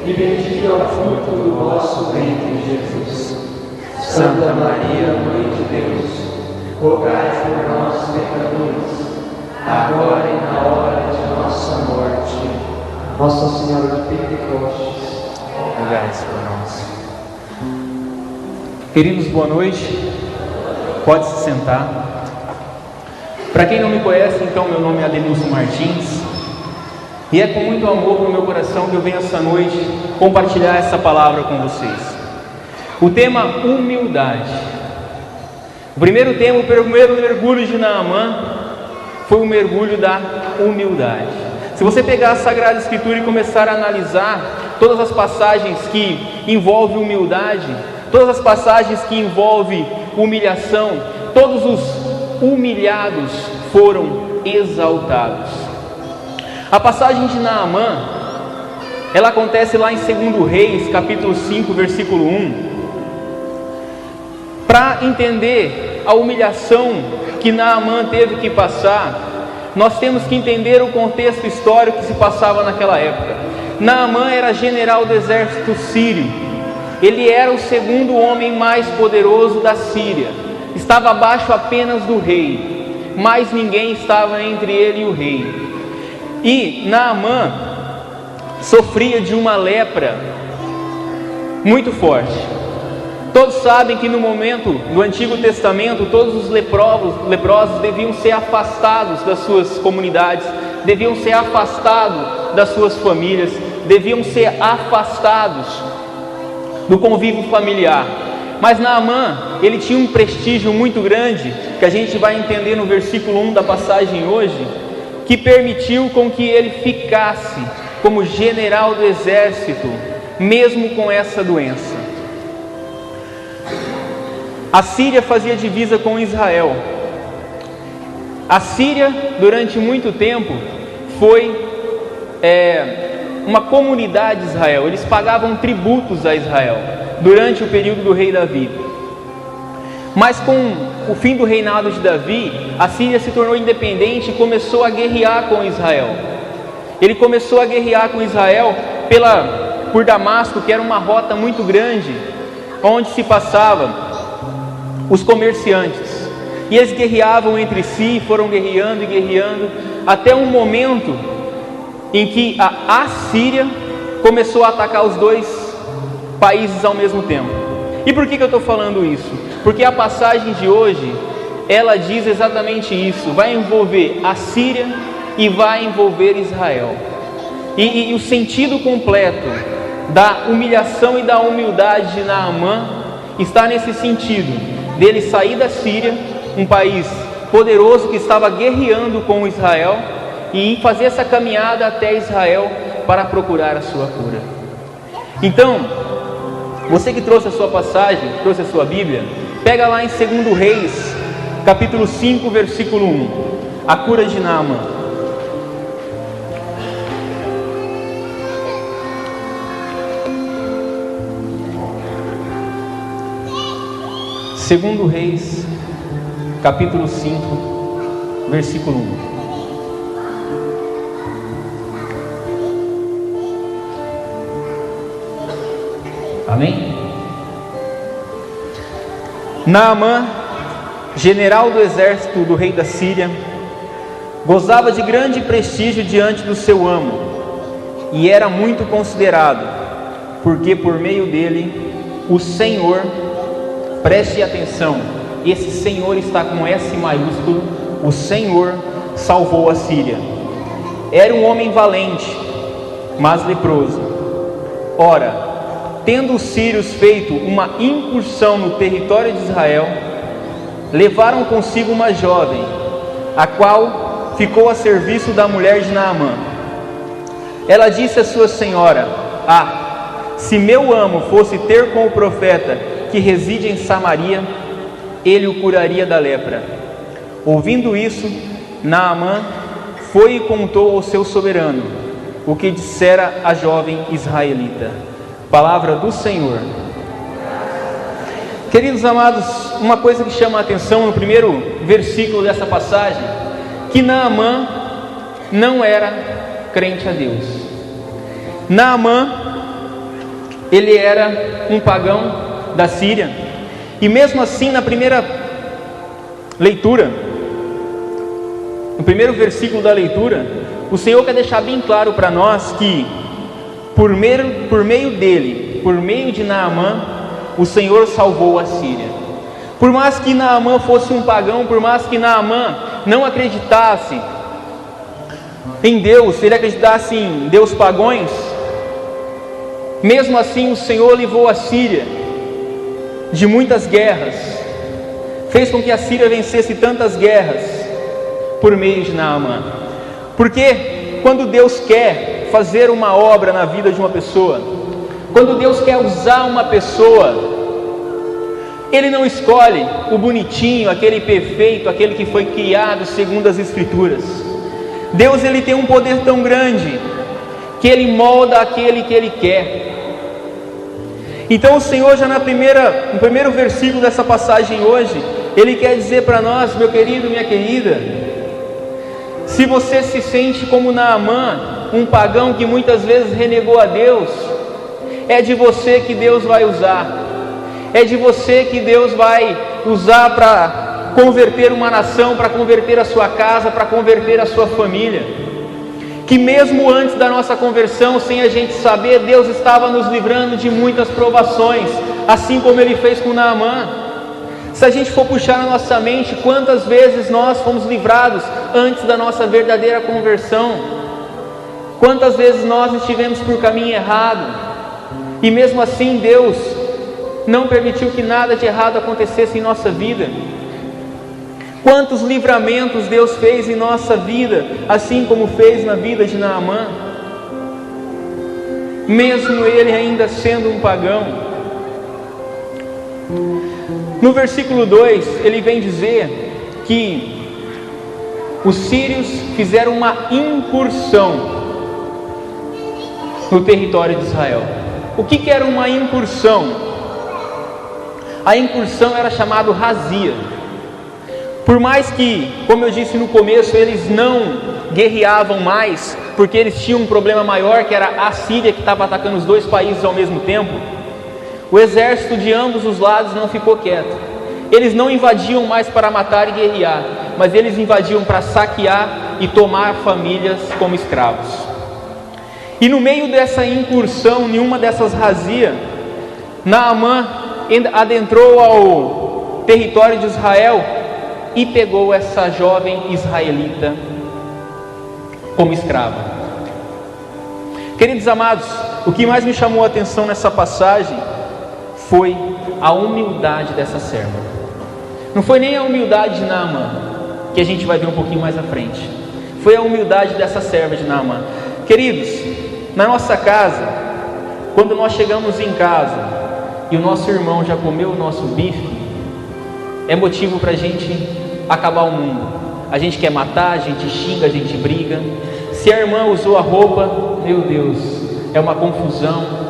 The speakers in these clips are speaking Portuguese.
e bendito é o fruto do vosso ventre, Jesus. Santa Maria, Mãe de Deus, rogai por nós, pecadores, agora e na hora de nossa morte. Nossa Senhora de Pentecostes, rogai por nós. Queridos, boa noite. Pode se sentar. Para quem não me conhece, então, meu nome é Adenilson Martins. E é com muito amor no meu coração que eu venho essa noite compartilhar essa palavra com vocês. O tema humildade. O primeiro mergulho de Naamã foi o mergulho da humildade. Se você pegar a Sagrada Escritura e começar a analisar todas as passagens que envolvem humildade, todas as passagens que envolvem humilhação, todos os humilhados foram exaltados. A passagem de Naamã, ela acontece lá em 2 Reis, capítulo 5, versículo 1. Para entender a humilhação que Naamã teve que passar, nós temos que entender o contexto histórico que se passava naquela época. Naamã era general do exército sírio. Ele era o segundo homem mais poderoso da Síria. Estava abaixo apenas do rei. Mais ninguém estava entre ele e o rei. E Naamã sofria de uma lepra muito forte. Todos sabem que no momento do Antigo Testamento, todos os leprosos deviam ser afastados das suas comunidades, deviam ser afastados das suas famílias, deviam ser afastados do convívio familiar. Mas Naamã, ele tinha um prestígio muito grande, que a gente vai entender no versículo 1 da passagem hoje, que permitiu com que ele ficasse como general do exército, mesmo com essa doença. A Síria fazia divisa com Israel. A Síria, durante muito tempo, foi uma comunidade de Israel. Eles pagavam tributos a Israel durante o período do rei Davi. Mas com o fim do reinado de Davi, a Síria se tornou independente e começou a guerrear com Israel. Ele começou a guerrear com Israel por Damasco, que era uma rota muito grande, onde se passavam os comerciantes. E eles guerreavam entre si, foram guerreando e guerreando, até um momento em que a Assíria começou a atacar os dois países ao mesmo tempo. E por que eu estou falando isso? Porque a passagem de hoje, ela diz exatamente isso. Vai envolver a Síria e vai envolver Israel. E o sentido completo da humilhação e da humildade de Naamã está nesse sentido, dele sair da Síria, um país poderoso que estava guerreando com Israel, e fazer essa caminhada até Israel para procurar a sua cura. Então, você que trouxe a sua passagem, trouxe a sua Bíblia, pega lá em 2 Reis, capítulo 5, versículo 1, a cura de Naamã. Segundo Reis, capítulo 5, versículo 1. Amém? Naamã, general do exército do rei da Síria, gozava de grande prestígio diante do seu amo e era muito considerado, porque por meio dele o Senhor, preste atenção, esse Senhor está com S maiúsculo, o Senhor salvou a Síria. Era um homem valente, mas leproso. Ora, tendo os sírios feito uma incursão no território de Israel, levaram consigo uma jovem, a qual ficou a serviço da mulher de Naamã. Ela disse à sua senhora: se meu amo fosse ter com o profeta que reside em Samaria, ele o curaria da lepra. Ouvindo isso, Naamã foi e contou ao seu soberano o que dissera a jovem israelita. Palavra do Senhor. Queridos amados, uma coisa que chama a atenção no primeiro versículo dessa passagem, que Naamã não era crente a Deus. Naamã ele era um pagão da Síria. E mesmo assim, na primeira leitura, no primeiro versículo da leitura, o Senhor quer deixar bem claro para nós que por meio dele, por meio de Naamã, o Senhor salvou a Síria. Por mais que Naamã fosse um pagão, por mais que Naamã não acreditasse em Deus, ele acreditasse em Deus pagões, mesmo assim o Senhor livrou a Síria de muitas guerras, fez com que a Síria vencesse tantas guerras por meio de Naamã. Porque quando Deus quer fazer uma obra na vida de uma pessoa, quando Deus quer usar uma pessoa, Ele não escolhe o bonitinho, aquele perfeito, aquele que foi criado segundo as Escrituras. Deus, Ele tem um poder tão grande que Ele molda aquele que Ele quer. Então o Senhor, já no primeiro versículo dessa passagem hoje, Ele quer dizer para nós, meu querido, minha querida, se você se sente como Naamã, um pagão que muitas vezes renegou a Deus, é de você que Deus vai usar. É de você que Deus vai usar para converter uma nação, para converter a sua casa, para converter a sua família. Que mesmo antes da nossa conversão, sem a gente saber, Deus estava nos livrando de muitas provações, assim como Ele fez com Naamã. Se a gente for puxar na nossa mente, quantas vezes nós fomos livrados antes da nossa verdadeira conversão? Quantas vezes nós estivemos por caminho errado, e mesmo assim Deus não permitiu que nada de errado acontecesse em nossa vida? Quantos livramentos Deus fez em nossa vida, assim como fez na vida de Naamã, mesmo ele ainda sendo um pagão. No versículo 2, ele vem dizer que os sírios fizeram uma incursão no território de Israel. O que era uma incursão? A incursão era chamada razia. Por mais que, como eu disse no começo, eles não guerreavam mais, porque eles tinham um problema maior, que era a Síria, que estava atacando os dois países ao mesmo tempo, o exército de ambos os lados não ficou quieto. Eles não invadiam mais para matar e guerrear, mas eles invadiam para saquear e tomar famílias como escravos. E no meio dessa incursão, em uma dessas razias, Naamã adentrou ao território de Israel e pegou essa jovem israelita como escrava. Queridos amados, o que mais me chamou a atenção nessa passagem foi a humildade dessa serva. Não foi nem a humildade de Naamã, que a gente vai ver um pouquinho mais à frente. Foi a humildade dessa serva de Naamã. Queridos, na nossa casa, quando nós chegamos em casa e o nosso irmão já comeu o nosso bife, é motivo para a gente acabar o mundo. A gente quer matar, a gente xinga, a gente briga. Se a irmã usou a roupa, meu Deus, é uma confusão.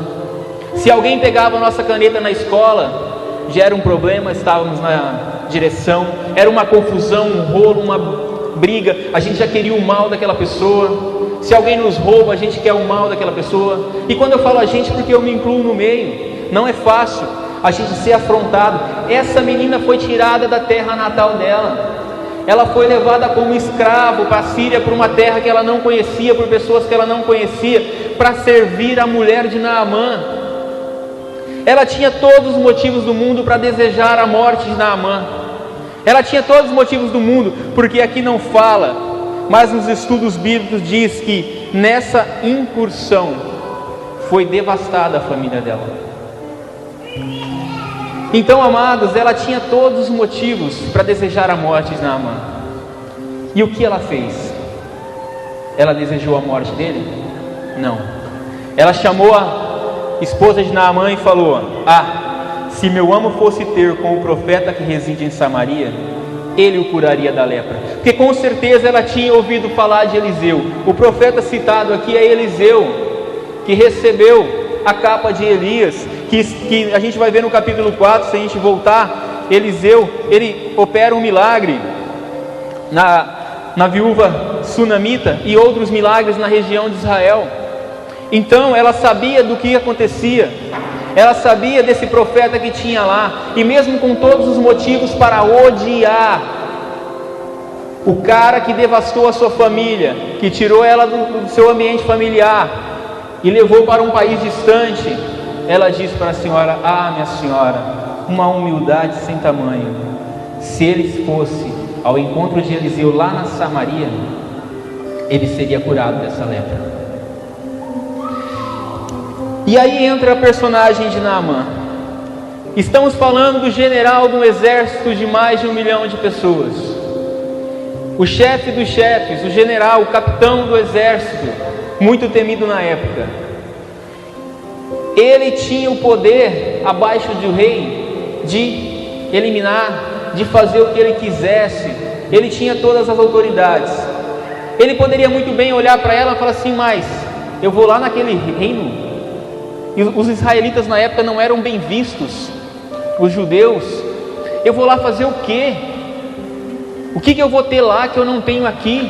Se alguém pegava a nossa caneta na escola, já era um problema, estávamos na direção, era uma confusão, um rolo, uma briga, a gente já queria o mal daquela pessoa. Se alguém nos rouba, a gente quer o mal daquela pessoa. E quando eu falo a gente, porque eu me incluo no meio, não é fácil a gente ser afrontado. Essa menina foi tirada da terra natal dela, ela foi levada como escravo para a Síria, para uma terra que ela não conhecia, por pessoas que ela não conhecia, para servir a mulher de Naamã. Ela tinha todos os motivos do mundo para desejar a morte de Naamã. Ela tinha todos os motivos do mundo, porque aqui não fala, mas nos estudos bíblicos diz que nessa incursão foi devastada a família dela. Então, amados, ela tinha todos os motivos para desejar a morte de Naamã. E o que ela fez? Ela desejou a morte dele? Não. Ela chamou a esposa de Naamã e falou: se meu amo fosse ter com o profeta que reside em Samaria, ele o curaria da lepra. Porque com certeza ela tinha ouvido falar de Eliseu. O profeta citado aqui é Eliseu, que recebeu a capa de Elias, que a gente vai ver no capítulo 4, se a gente voltar. Eliseu, ele opera um milagre na viúva sunamita e outros milagres na região de Israel. Então ela sabia do que acontecia. ela sabia desse profeta que tinha lá, e mesmo com todos os motivos para odiar o cara que devastou a sua família, que tirou ela do seu ambiente familiar e levou para um país distante, ela disse para a senhora: ah, minha senhora, uma humildade sem tamanho. Se ele fosse ao encontro de Eliseu lá na Samaria, ele seria curado dessa lepra. E aí entra a personagem de Naamã. Estamos falando do general de um exército de mais de 1 milhão de pessoas, o chefe dos chefes, o general, o capitão do exército, muito temido na época. Ele tinha o poder, abaixo do rei, de eliminar, de fazer o que ele quisesse. Ele tinha todas as autoridades. Ele poderia muito bem olhar para ela e falar assim: mas eu vou lá naquele reino. E os israelitas na época não eram bem vistos, os judeus. Eu vou lá fazer o quê? O que eu vou ter lá que eu não tenho aqui?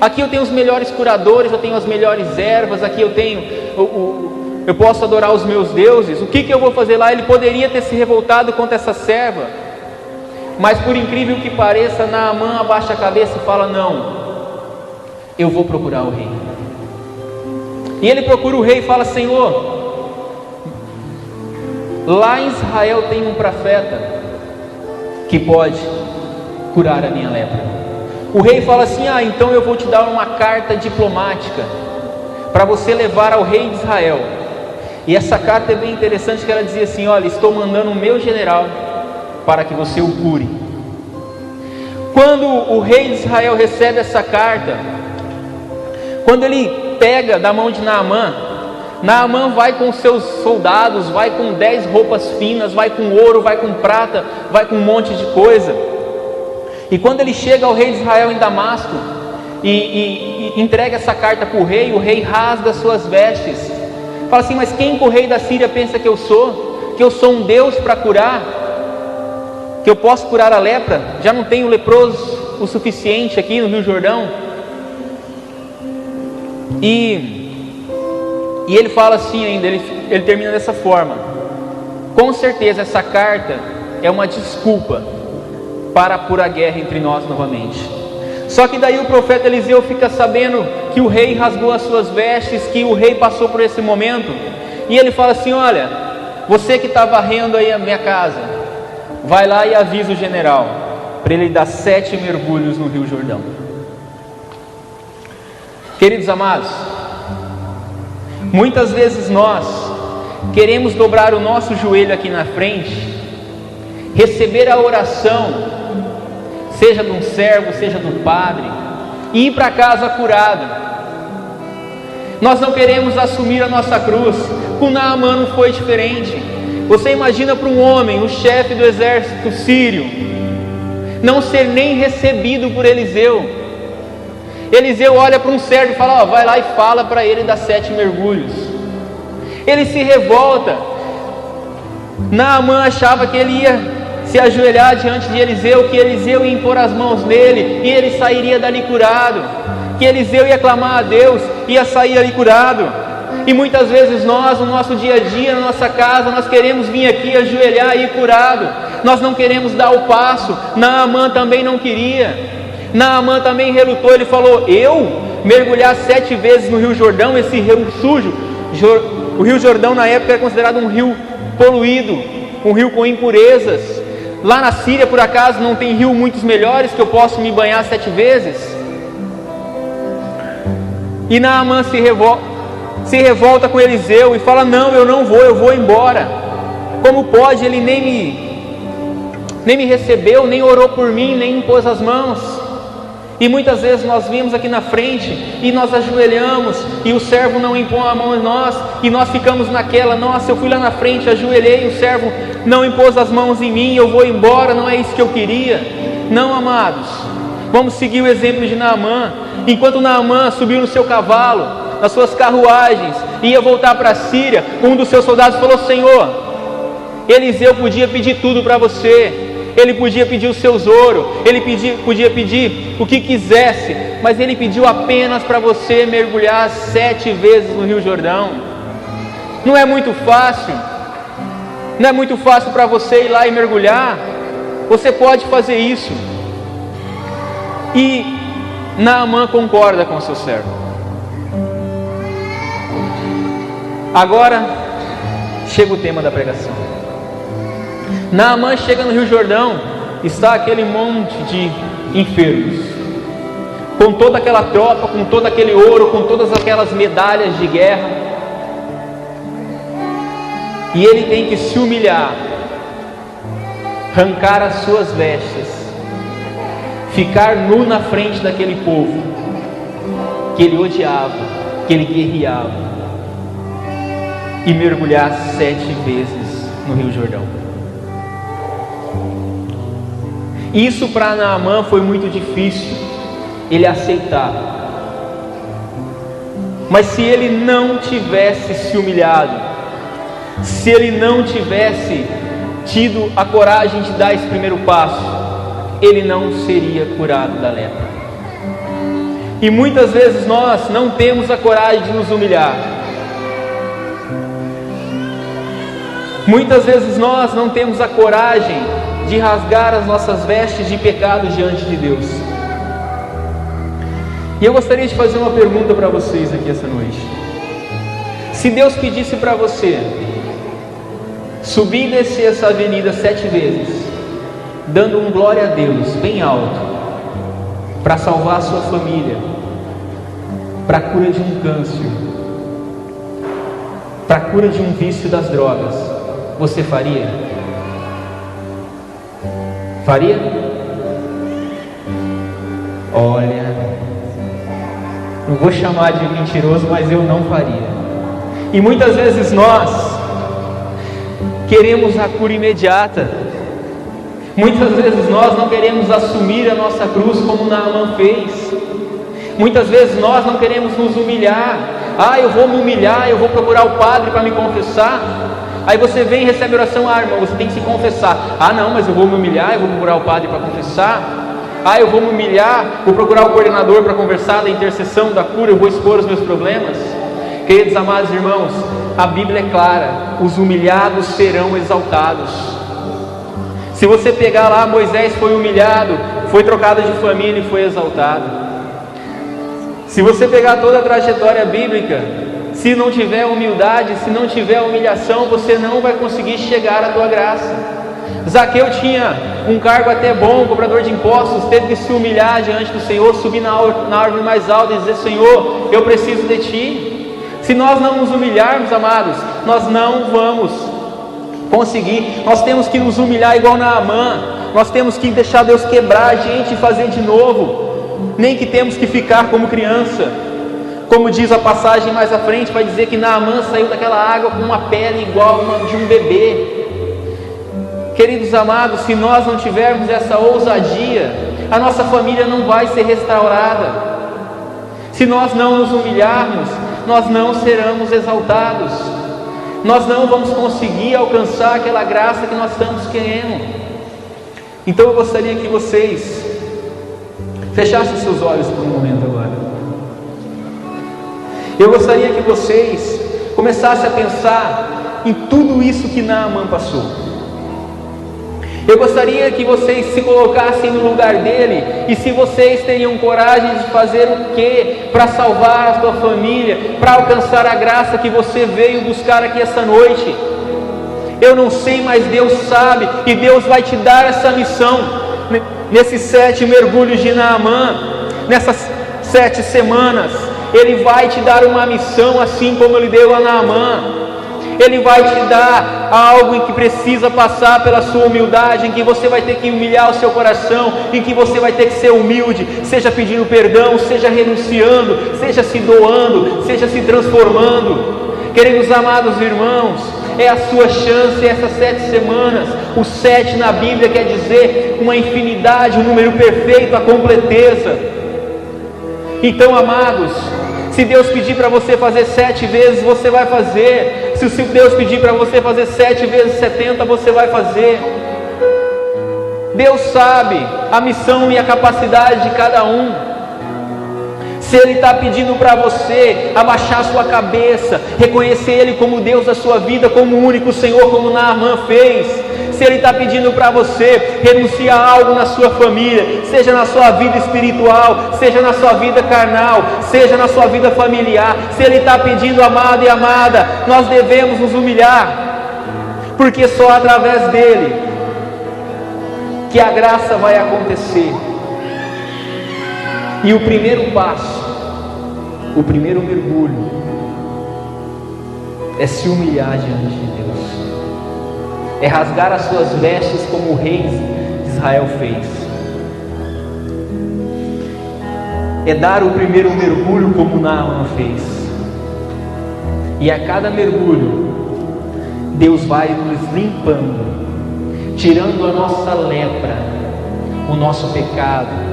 Aqui eu tenho os melhores curadores, eu tenho as melhores ervas, aqui eu tenho, eu posso adorar os meus deuses. O que eu vou fazer lá? Ele poderia ter se revoltado contra essa serva, mas por incrível que pareça, Naamã abaixa a cabeça e fala: não, eu vou procurar o rei. E ele procura o rei e fala: Senhor, lá em Israel tem um profeta que pode curar a minha lepra. O rei fala assim: ah, então eu vou te dar uma carta diplomática para você levar ao rei de Israel. E essa carta é bem interessante, que ela dizia assim: olha, estou mandando o meu general para que você o cure. Quando o rei de Israel recebe essa carta, quando ele pega da mão de Naamã, Naamã vai com seus soldados, vai com 10 roupas finas, vai com ouro, vai com prata, vai com um monte de coisa. E quando ele chega ao rei de Israel em Damasco e entrega essa carta para o rei rasga suas vestes. Fala assim: mas quem que o rei da Síria pensa que eu sou? Que eu sou um Deus para curar? Que eu posso curar a lepra? Já não tenho leprosos o suficiente aqui no Rio Jordão? E ele fala assim ainda, ele termina dessa forma: com certeza essa carta é uma desculpa para pôr a guerra entre nós novamente. Só que daí o profeta Eliseu fica sabendo que o rei rasgou as suas vestes, que o rei passou por esse momento, e ele fala assim: olha, você que está varrendo aí a minha casa, vai lá e avisa o general para ele dar 7 mergulhos no Rio Jordão. Queridos amados, muitas vezes nós queremos dobrar o nosso joelho aqui na frente, receber a oração, seja de um servo, seja do padre, e ir para casa curado. Nós não queremos assumir a nossa cruz. Com Naamã não foi diferente. Você imagina para um homem, o chefe do exército sírio, não ser nem recebido por Eliseu. Eliseu olha para um servo e fala: ó, vai lá e fala para ele dar 7 mergulhos. Ele se revolta. Naamã achava que ele ia se ajoelhar diante de Eliseu, que Eliseu ia impor as mãos nele e ele sairia dali curado, que Eliseu ia clamar a Deus, ia sair ali curado. E muitas vezes nós, no nosso dia a dia, na nossa casa, nós queremos vir aqui ajoelhar e ir curado. Nós não queremos dar o passo. Naamã também não queria. Naamã também relutou. Ele falou: eu mergulhar 7 vezes no Rio Jordão, esse rio sujo. O Rio Jordão na época era considerado um rio poluído, um rio com impurezas. Lá na Síria, por acaso, não tem rio muitos melhores que eu posso me banhar 7 vezes? E Naamã se revolta com Eliseu e fala: não, eu não vou, eu vou embora. Como pode? Ele nem me recebeu, nem orou por mim, nem impôs as mãos. E muitas vezes nós vimos aqui na frente e nós ajoelhamos e o servo não impõe a mão em nós, e nós ficamos naquela: nossa, eu fui lá na frente, ajoelhei, o servo não impôs as mãos em mim, eu vou embora, não é isso que eu queria. Não, amados, vamos seguir o exemplo de Naamã. Enquanto Naamã subiu no seu cavalo, nas suas carruagens, ia voltar para a Síria, um dos seus soldados falou: Senhor, Eliseu podia pedir tudo para você. Ele podia pedir os seus ouros, ele podia pedir o que quisesse, mas ele pediu apenas para você mergulhar 7 vezes no Rio Jordão. Não é muito fácil? Não é muito fácil para você ir lá e mergulhar? Você pode fazer isso. E Naamã concorda com o seu servo. Agora chega o tema da pregação. Naamã chega no Rio Jordão, está aquele monte de enfermos, com toda aquela tropa, com todo aquele ouro, com todas aquelas medalhas de guerra, e ele tem que se humilhar, arrancar as suas vestes, ficar nu na frente daquele povo que ele odiava, que ele guerreava, e mergulhar 7 vezes no Rio Jordão. Isso para Naamã foi muito difícil ele aceitar. Mas se ele não tivesse se humilhado, se ele não tivesse tido a coragem de dar esse primeiro passo, ele não seria curado da lepra. E muitas vezes nós não temos a coragem de nos humilhar. Muitas vezes nós não temos a coragem de rasgar as nossas vestes de pecado diante de Deus. E eu gostaria de fazer uma pergunta para vocês aqui essa noite. Se Deus pedisse para você subir e descer essa avenida 7 vezes, dando um glória a Deus bem alto, para salvar a sua família, para a cura de um câncer, para a cura de um vício das drogas, você faria? Faria? Olha, não vou chamar de mentiroso, mas eu não faria. E muitas vezes nós queremos a cura imediata. Muitas vezes nós não queremos assumir a nossa cruz como Naamã fez. Muitas vezes nós não queremos nos humilhar. Eu vou me humilhar, eu vou procurar o padre para me confessar. Aí você vem e recebe a oração, irmão, você tem que se confessar. Não, mas eu vou me humilhar, eu vou procurar o padre para confessar. Eu vou me humilhar, vou procurar o coordenador para conversar da intercessão, da cura, eu vou expor os meus problemas. Queridos amados irmãos, a Bíblia é clara: os humilhados serão exaltados. Se você pegar lá, Moisés foi humilhado, foi trocado de família e foi exaltado. Se você pegar toda a trajetória bíblica, se não tiver humildade, se não tiver humilhação, você não vai conseguir chegar à tua graça. Zaqueu tinha um cargo até bom, cobrador de impostos, teve que se humilhar diante do Senhor, subir na árvore mais alta e dizer: Senhor, eu preciso de Ti. Se nós não nos humilharmos, amados, nós não vamos conseguir. Nós temos que nos humilhar igual Naamã, nós temos que deixar Deus quebrar a gente e fazer de novo, nem que temos que ficar como criança. Como diz a passagem mais à frente, vai dizer que Naamã saiu daquela água com uma pele igual a de um bebê. Queridos amados, se nós não tivermos essa ousadia, a nossa família não vai ser restaurada. Se nós não nos humilharmos, nós não seremos exaltados. Nós não vamos conseguir alcançar aquela graça que nós estamos querendo. Então eu gostaria que vocês fechassem seus olhos por um momento agora. Eu gostaria que vocês começassem a pensar em tudo isso que Naamã passou. Eu gostaria que vocês se colocassem no lugar dele, e se vocês teriam coragem de fazer o que para salvar a sua família, para alcançar a graça que você veio buscar aqui essa noite. Eu não sei, mas Deus sabe, e Deus vai te dar essa missão, nesses 7 mergulhos de Naamã, nessas 7 semanas. Ele vai te dar uma missão, assim como Ele deu a Naamã. Ele vai te dar algo em que precisa passar pela sua humildade, em que você vai ter que humilhar o seu coração, em que você vai ter que ser humilde, seja pedindo perdão, seja renunciando, seja se doando, seja se transformando. Queridos amados irmãos, é a sua chance essas 7 semanas. O 7 na Bíblia quer dizer uma infinidade, um número perfeito, a completeza. Então, amados, se Deus pedir para você fazer 7 vezes, você vai fazer. Se Deus pedir para você fazer 7 vezes 70, você vai fazer. Deus sabe a missão e a capacidade de cada um. se Ele está pedindo para você abaixar sua cabeça, reconhecer Ele como Deus da sua vida, como o único Senhor, como Naamã fez, se Ele está pedindo para você renunciar a algo na sua família, seja na sua vida espiritual, seja na sua vida carnal, seja na sua vida familiar, se Ele está pedindo, amado e amada, nós devemos nos humilhar, porque só através dEle que a graça vai acontecer. E o primeiro passo, o primeiro mergulho, é se humilhar diante de Deus, é rasgar as suas vestes como o rei de Israel fez, é dar o primeiro mergulho como Naamã fez. E a cada mergulho Deus vai nos limpando, tirando a nossa lepra, o nosso pecado,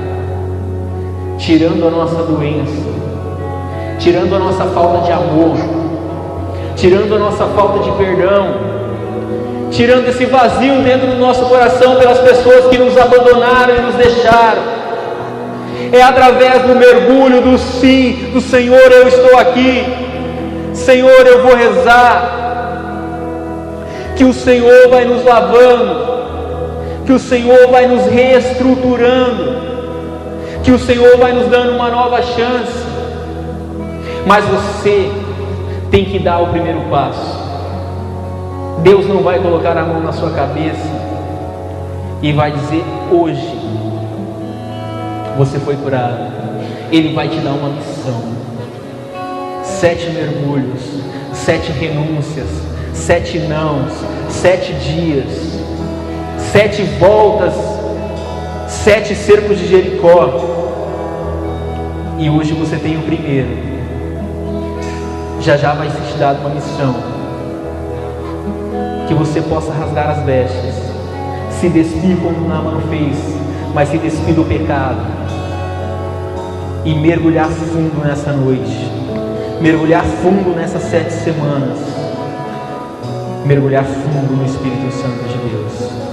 tirando a nossa doença, tirando a nossa falta de amor, tirando a nossa falta de perdão, tirando esse vazio dentro do nosso coração pelas pessoas que nos abandonaram e nos deixaram. É através do mergulho, do sim, do Senhor, eu estou aqui, Senhor, eu vou rezar, que o Senhor vai nos lavando, que o Senhor vai nos reestruturando, que o Senhor vai nos dando uma nova chance. Mas você tem que dar o primeiro passo. Deus não vai colocar a mão na sua cabeça e vai dizer: hoje você foi curado. Ele vai te dar uma missão: 7 mergulhos, 7 renúncias, 7 nãos, 7 dias, 7 voltas, 7 cercos de Jericó. E hoje você tem o primeiro. Já já vai ser te dado uma missão, que você possa rasgar as vestes, se despir como Naamã fez, mas se despir do pecado e mergulhar fundo nessa noite, mergulhar fundo nessas 7 semanas, mergulhar fundo no Espírito Santo de Deus.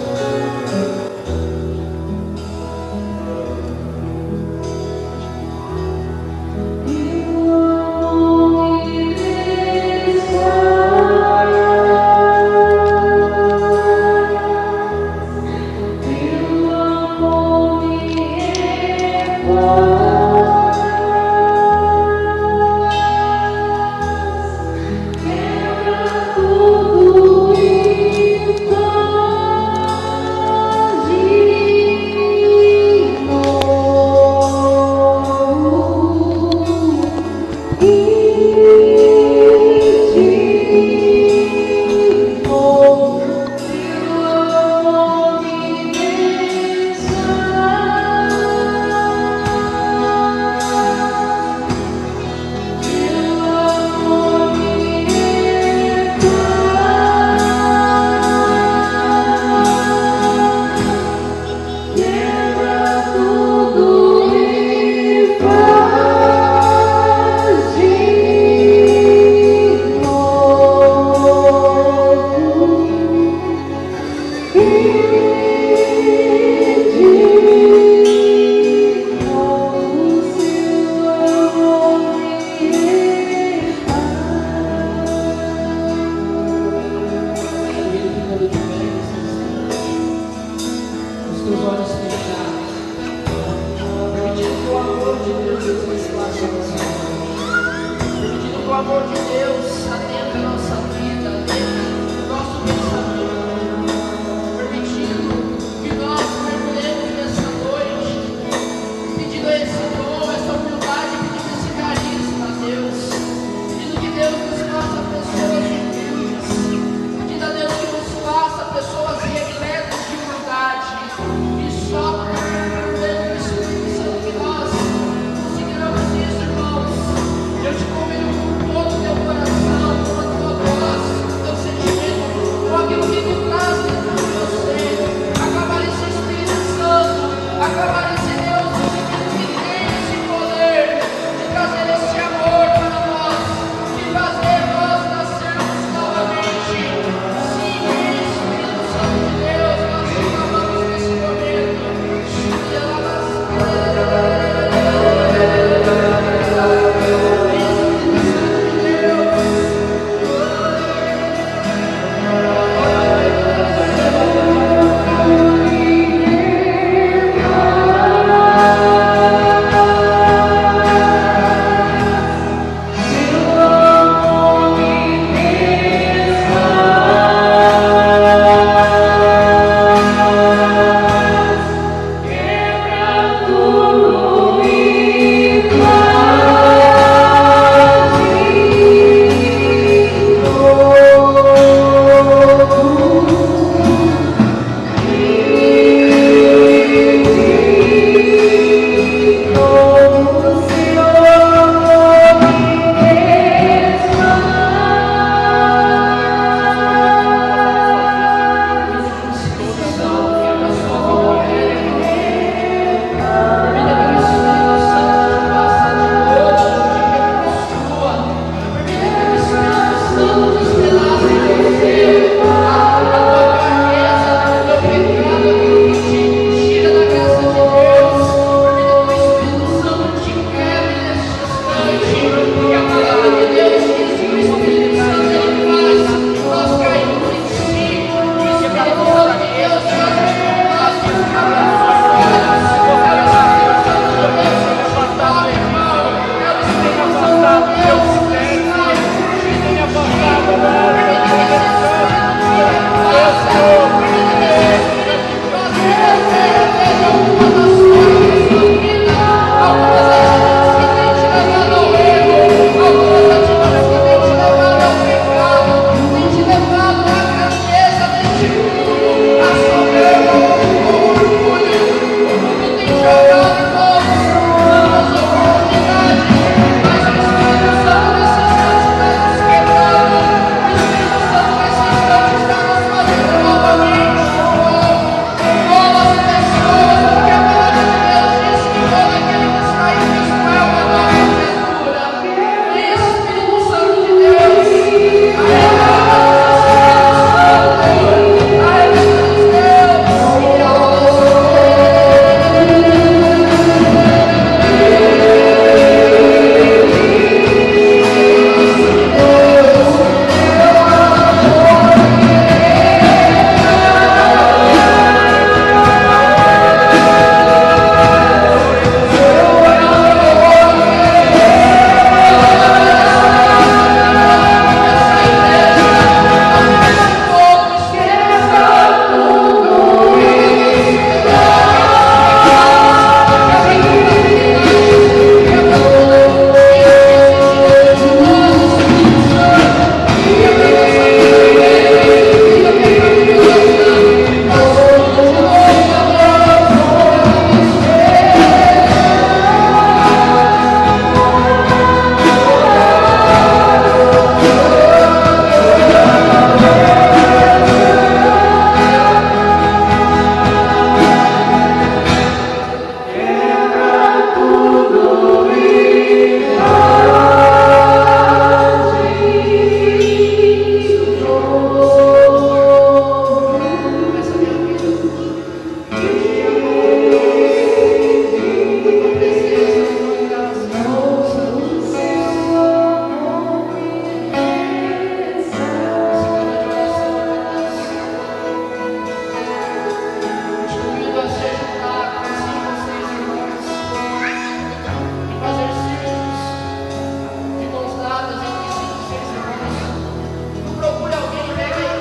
Procure alguém, pega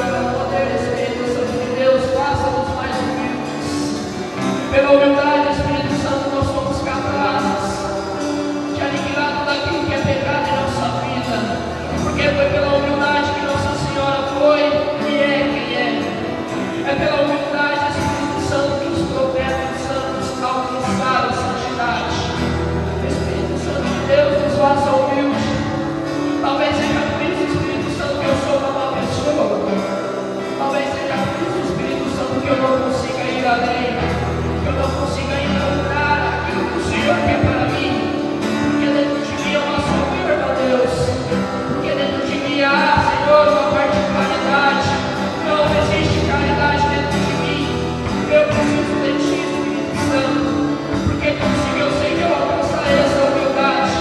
pelo poder do Espírito Santo de Deus, faça-nos mais humildes. Pela humildade, Espírito Santo, nós somos capazes de aniquilar tudo aquilo que é pecado em nossa vida, porque foi pela humildade que Nossa Senhora foi e é quem é. É pela humildade, Espírito Santo, que os profetas santos alcançaram a santidade. Espírito Santo de Deus, nos faça humildes. Talvez seja por isso, Espírito Santo, que eu sou uma má pessoa. Talvez seja por isso, Espírito Santo, que eu não consiga ir além, que eu não consiga encontrar aquilo que o Senhor quer para mim. Porque dentro de mim é uma soberba, Deus. Porque dentro de mim há, Senhor, uma particularidade. Não existe caridade dentro de mim. Eu preciso de Ti, Espírito Santo. Porque consigo eu sei que eu alcançarei essa humildade.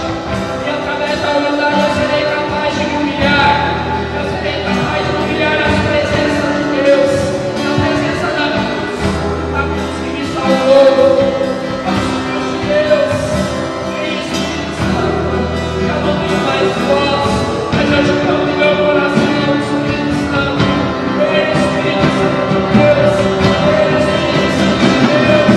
E através da humildade eu serei capaz de me humilhar. Eu serei capaz de me humilhar na presença de Deus, na presença da cruz, a cruz que me salvou. Faça o meu de Deus. E Espírito Santo, já não tenho mais voz, mas eu te clamo no meu coração, Espírito Santo. Vem, Espírito Santo de Deus. Vem, Espírito Santo de Deus.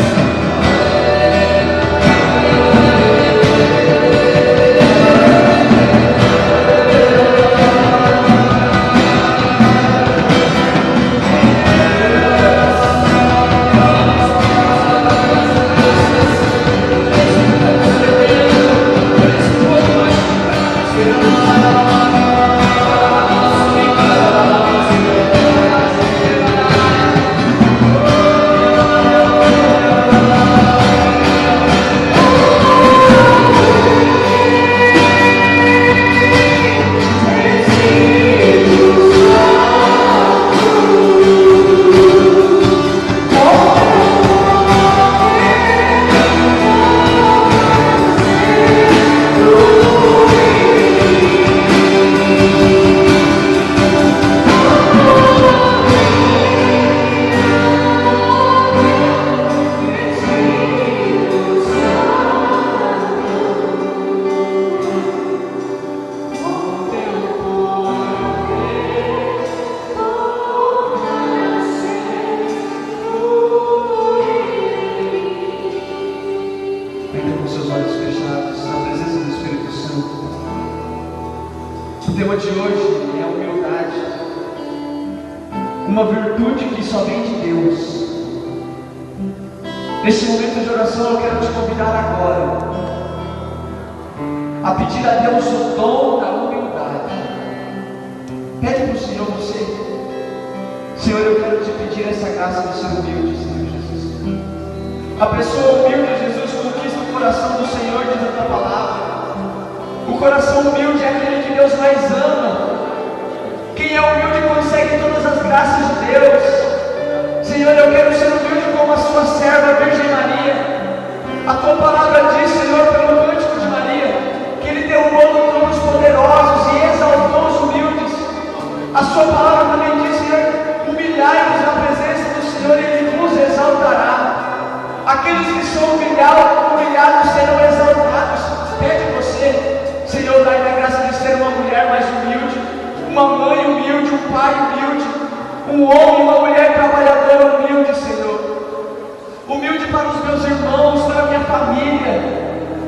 Ainda com seus olhos fechados, na presença do Espírito Santo. O tema de hoje é a humildade, uma virtude que só vem de Deus. Neste momento de oração, eu quero te convidar agora a pedir a Deus o dom da humildade. Pede para o Senhor, você, Senhor, eu quero te pedir essa graça de ser humilde, Senhor Jesus. A pessoa humilde, Jesus, conquista o coração do Senhor, diz a tua palavra. O coração humilde é aquele que Deus mais ama. Quem é humilde consegue todas as graças de Deus. Senhor, eu quero ser humilde como a sua serva, a Virgem Maria. A tua palavra diz, Senhor, pelo cântico de Maria, que Ele derrubou todos os poderosos e exaltou os humildes. A sua palavra também diz, Senhor, humilhai-vos na presença do Senhor e Ele vos exaltará. Aqueles que são humilhados serão exaltados. Pede você, Senhor, dai-me a graça de ser uma mulher mais humilde, uma mãe humilde, um pai humilde, um homem, uma mulher trabalhadora humilde, Senhor. Humilde para os meus irmãos, para a minha família.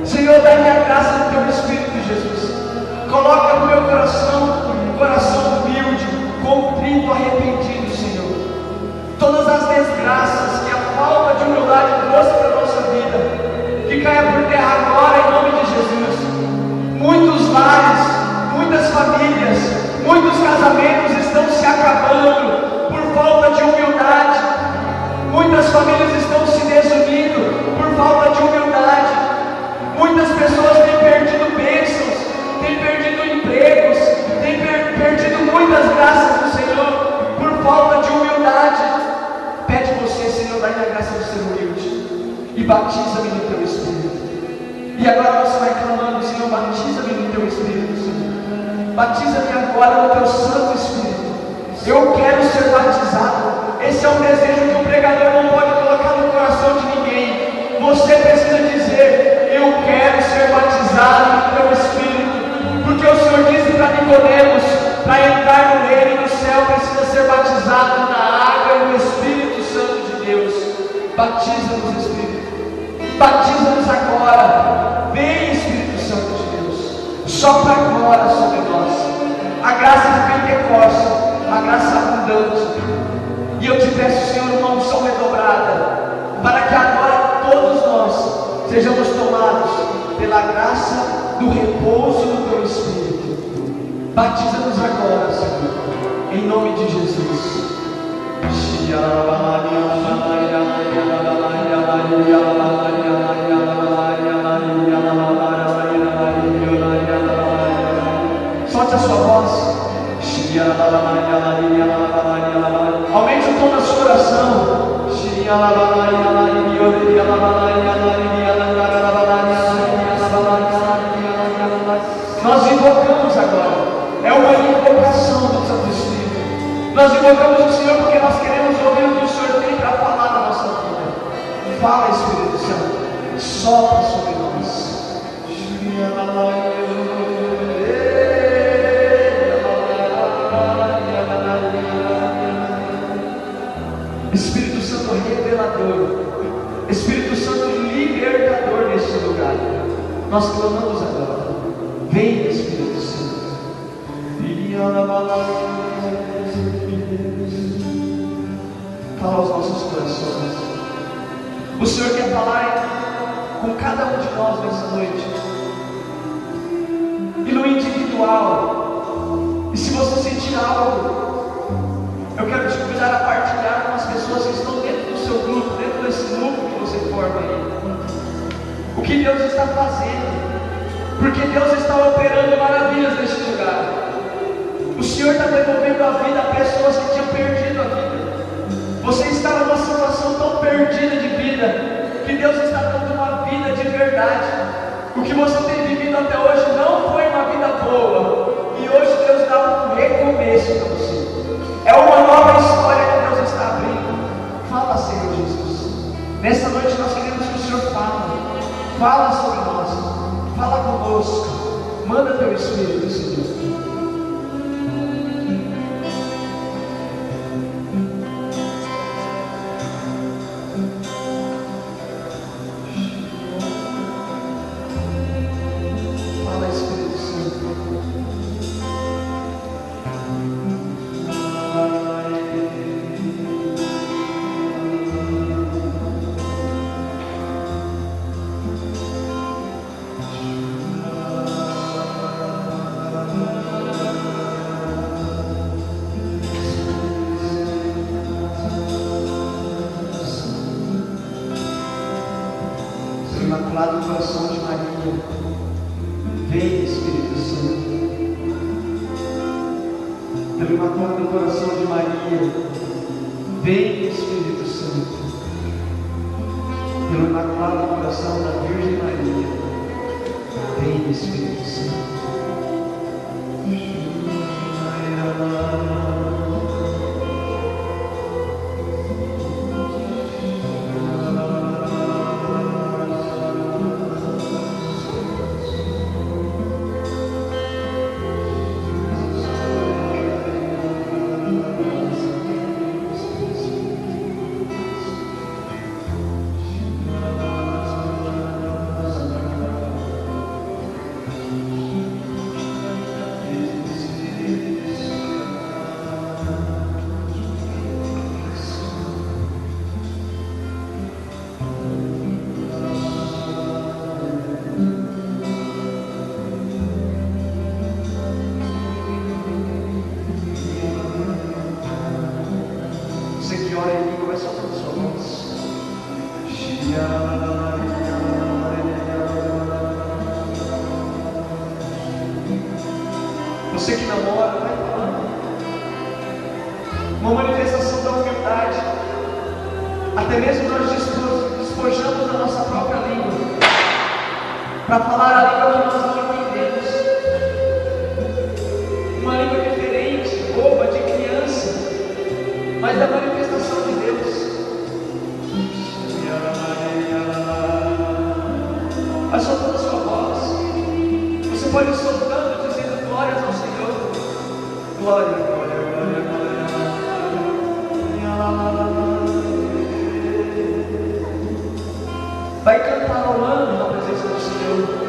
Senhor, dai-me a graça do Teu Espírito, Jesus. Coloca no meu coração um coração humilde, contrito, arrependido, Senhor. Todas as desgraças que a falta de humildade trouxe para a nossa vida, que caia por terra agora em nome de Jesus. Muitos lares, muitas famílias, muitos casamentos estão se acabando por falta de humildade. Muitas famílias estão se desunindo por falta de humildade. Muitas pessoas têm perdido bênçãos, têm perdido empregos, têm perdido muitas graças do Senhor por falta de humildade. Pede você, Senhor, dai-me a graça de ser humilde e batiza-me no Teu Espírito. E agora você vai clamando, Senhor, batiza-me no Teu Espírito, Senhor. Batiza-me agora no Teu Santo Espírito. Eu quero ser batizado. Esse é um desejo que o pregador não pode colocar no coração de ninguém. Você precisa dizer, eu quero ser batizado no Teu Espírito. Porque o Senhor disse para Nicodemos, para entrar no reino do céu precisa ser batizado na água e no Espírito Santo de Deus. Batiza-nos, Espírito. Batiza-nos agora. Vem, Espírito Santo de Deus. Sopra agora sobre nós a graça de Pentecostes, a graça abundante. E eu te peço, Senhor, uma unção redobrada, para que agora todos nós sejamos tomados pela graça do repouso do Teu Espírito. Batiza-nos agora, Senhor, em nome de Jesus. Solte a sua voz. Aumente o tom da sua oração. Nós invocamos agora. É uma invocação do Santo Espírito. Nós invocamos o Senhor porque nós queremos ouvir o que o Senhor tem para falar na nossa vida. Fala, Espírito Santo. Sopra sobre nós. Espírito Santo revelador, Espírito Santo libertador neste lugar, nós clamamos agora. Vem, Espírito Santo. Fala aos nossos corações. O Senhor quer falar com cada um de nós nessa noite, e no individual. E se você sentir algo, eu quero te convidar a partilhar com as pessoas que estão dentro do seu grupo, dentro desse grupo que você forma aí, o que Deus está fazendo, porque Deus está operando maravilhas neste lugar. O Senhor está devolvendo a vida a pessoas que tinham perdido a vida. Você está numa situação tão perdida de vida, que Deus está dando uma vida de verdade. O que você tem vivido até hoje não foi uma vida boa, e hoje Deus dá um recomeço para você. É uma nova história que Deus está abrindo. Fala, Senhor Jesus. Nessa noite nós queremos que o Senhor fala sobre nós, fala conosco, manda Teu Espírito, Senhor. Imaculado Coração de Maria, vem, Espírito Santo. Pelo Imaculado Coração de Maria, vem, Espírito Santo. Pelo Imaculado Coração da Virgem Maria, vem, Espírito Santo. Você que namora, vai falando. Uma manifestação da humildade. Até mesmo nós despojamos da nossa própria língua para falar a língua que nós não entendemos. Uma língua diferente, boba, de criança, mas da manifestação de Deus. Vai soltando a sua voz. Você pode ir soltando, dizendo glórias ao Senhor. Vai cantarolando na presença do Senhor.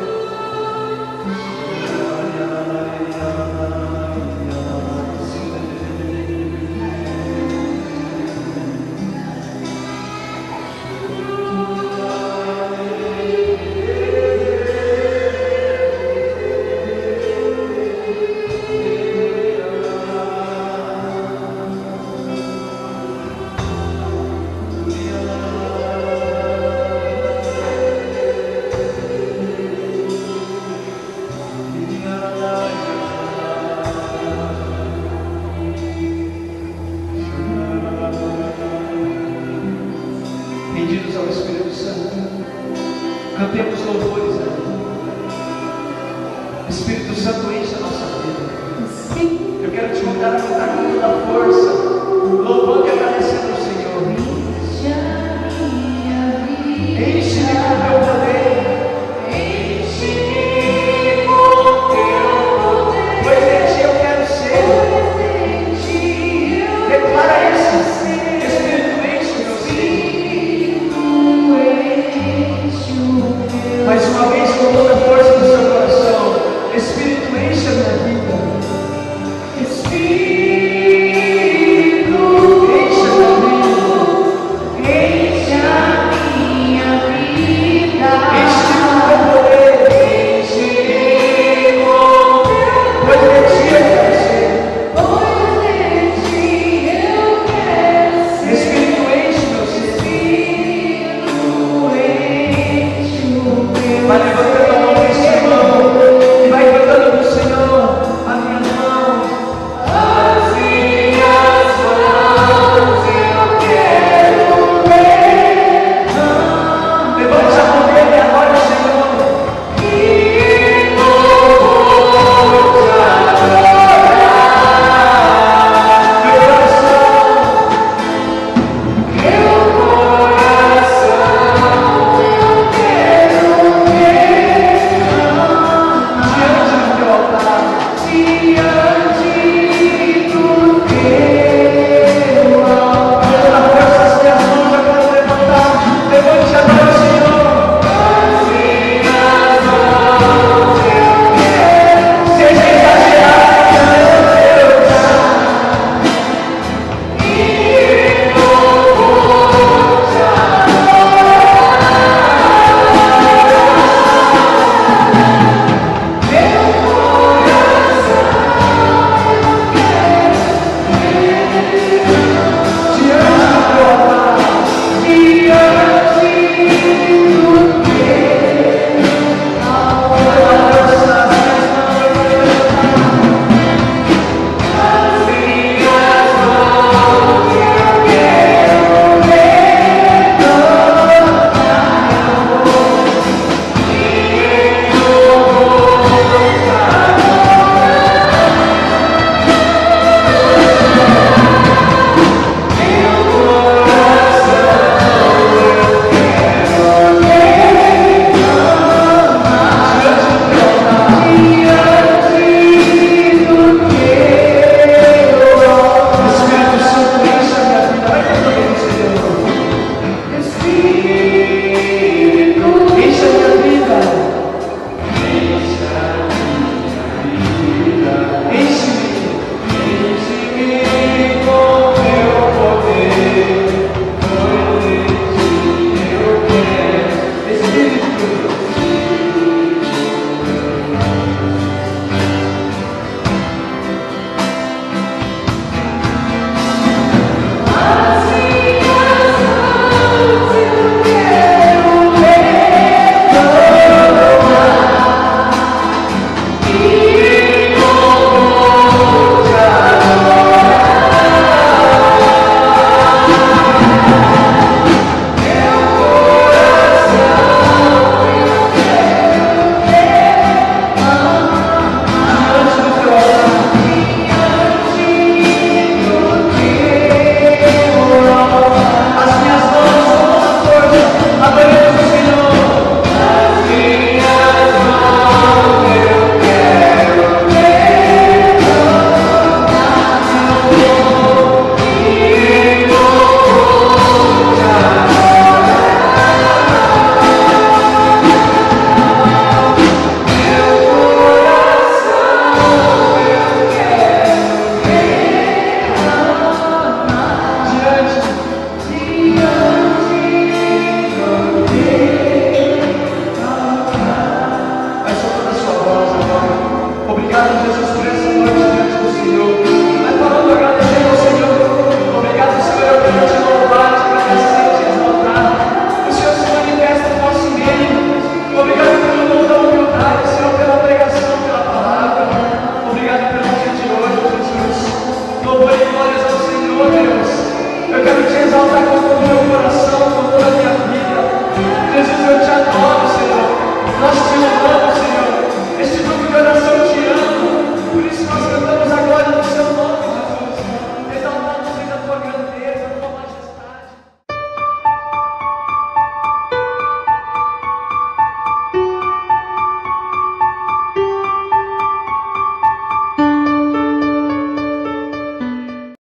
Rendidos ao Espírito Santo, cantemos louvores a Ele. Espírito Santo, enche a nossa vida. Eu quero te convidar a cantar